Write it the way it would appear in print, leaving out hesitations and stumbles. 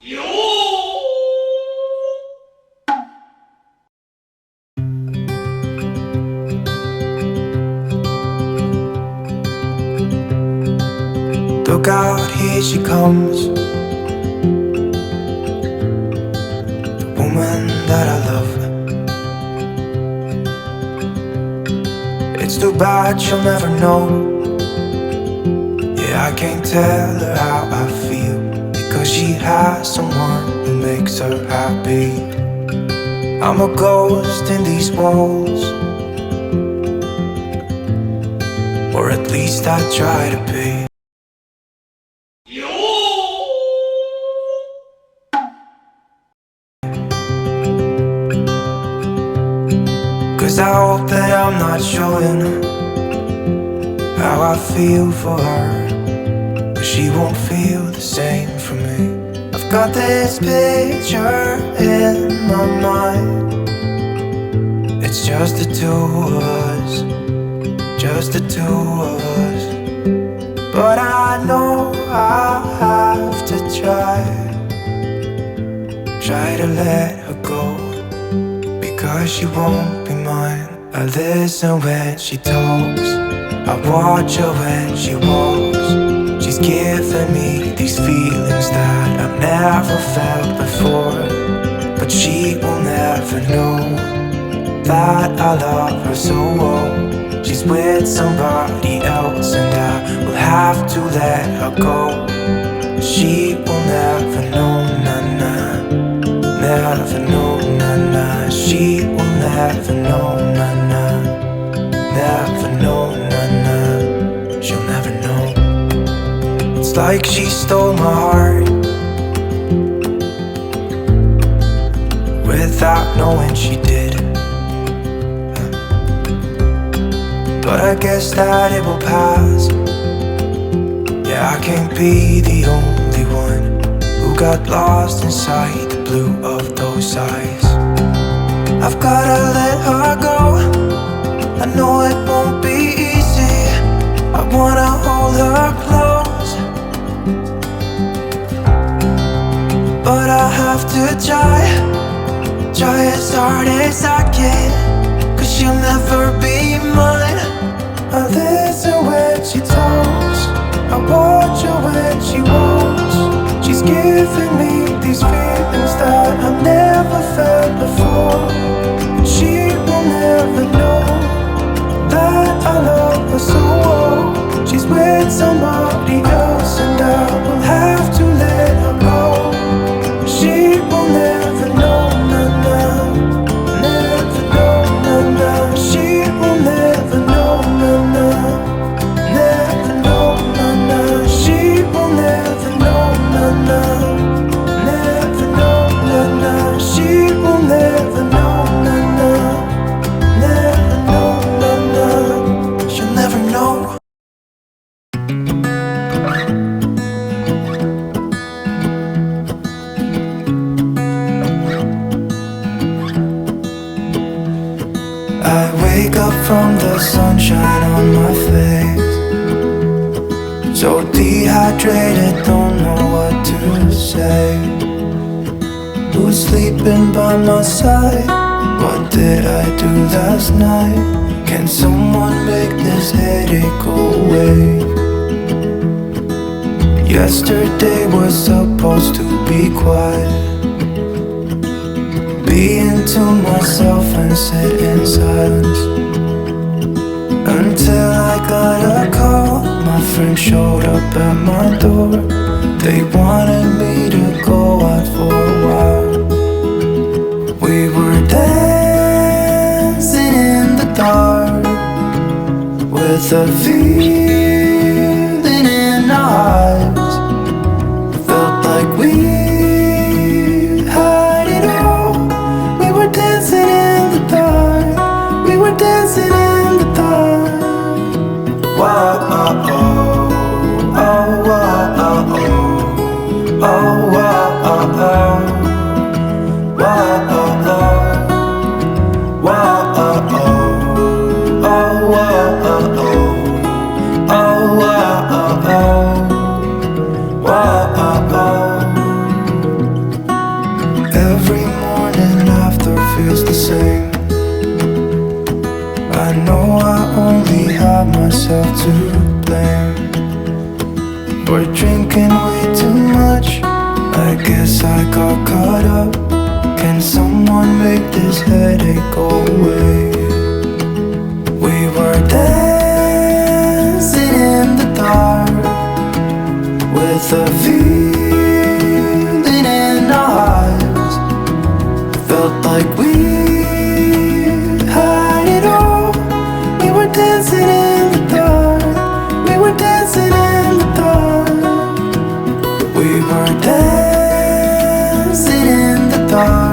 Look out, here she comes, the woman that I love. It's too bad she'll never know. Yeah, I can't tell her how I feel, because she has someone who makes her happy. I'm a ghost in these walls, or at least I try to be. Cause I hope that I'm not showing how I feel for her, but she won't feel the same for me. I've got this picture in my mind. It's just the two of us, just the two of us. But I know I have to try to let her go, because she won't be mine. I listen when she talks, I watch her when she walks. She's giving me these feelings that I've never felt before, but she will never know that I love her so well. She's with somebody else and I will have to let her go. She will never know, na-na, never know, na-na. She will never know, na-na, never know, na-na. She'll never know. It's like she stole my heart without knowing she did. But I guess that it will pass. Yeah, I can't be the only one who got lost inside the blue of those eyes. I've gotta let her go, I know it won't be easy. I wanna hold her close, but I have to try as hard as I can, cause she'll never be mine. I listen when she talks, I watch her when she walks. She's giving me these feelings that I've never felt before, but she will never know that I love her so well. She's with somebody else and I will have to let her go. She will never know, na-na, never know, na-na. She will never know, na-na, never know, na-na. She will never know, na-na, never know, na-na. She will never know, na-na, never know, na-na. She'll never know. I wake up from the sunshine on my face, so dehydrated, don't know what to say. Who's sleeping by my side? What did I do last night? Can someone make this headache go away? Yesterday was supposed to be quiet, being to myself and sit in silence, until I got a call. My friend showed up at my door. They wanted me to go out for a while. We were dancing in the dark, with a feeling in our eyes. Felt like we had it all. We were dancing in the dark, we were dancing in the dark. Wow, oh, oh, oh, wow, oh, oh, oh, wow, oh, oh, wow, oh, oh, wow, oh, oh, oh, wow, oh, oh, oh, wow, oh, oh, wow, oh, oh, myself to blame. We're drinking way too much, I guess I got caught up. Can someone make this headache go away? We were dancing in the dark with a feeling in our hearts. Felt like we had it all. We were dancing in the dark. We were dancing in the dark. We were dancing in the dark.